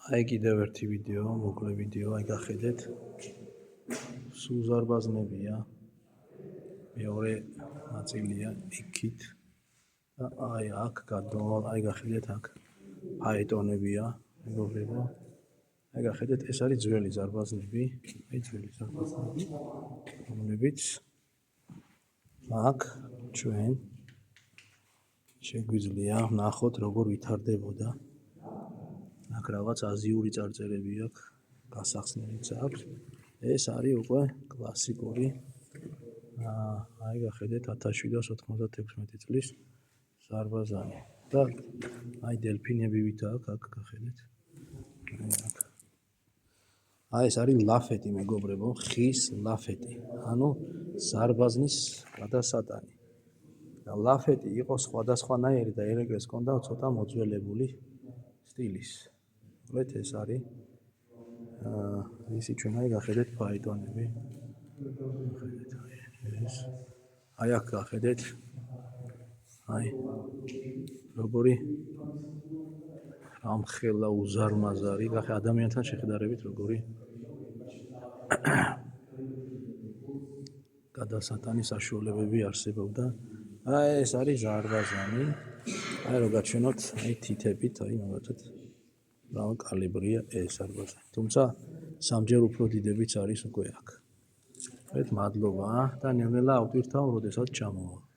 აი კიდევ ერთი ვიდეო, მოკლე ვიდეო, აი გახედეთ. სულ ზარბაზნებია. მეორე ნაწილია იქით. და აი აქ გადმოვალ, აი გახედეთ აქ. ფაეტონებია, მეგობრებო. აი გახედეთ, ეს არის ძველი ზარბაზნები, აი ძველი ზარბაზნები, რომლებიც აქ ჩვენ შეგვიძლია ვნახოთ, როგორ ვითარდებოდა. აქ რაღაც აზიური წარწერები აქვს, გასახსნელიც აქვს. ეს არის უკვე კლასიკური. აი გახედეთ 1796 წლის ზარბაზანი. და აი დელფინები ვით აქ გახედეთ. აი ეს არის ლაფეტი, მეგობრებო, ხის ლაფეტი. ანუ ზარბაზნის გადასატანი. და ლაფეტი იყო სხვადასხვანაირი და ერეკლეს ჰქონდა ცოტა მოძველებული სტილის. ვლეთ ეს არის ისი ჩვენ აი გახედეთ ფაეტონები. გახედეთ ეს. აი აქ გახედეთ. აი როგორი ამხელა უზარმაზარი, გახე ადამიანთან შეხედარებით როგორი გადასატანის საშუალებები არსებობდა. აი ეს არის ზარბაზანი. აი რო გაჩვენოთ, აი თითებით, აი მაგათაც რა კალიბრია ეს ზარბაზანი. თუმცა სამჯერ უფრო დიდებიც არის უკვე აქ. მადლობა და ნელ-ნელა ავტვირთავ, როდესაც ჩამოვალ.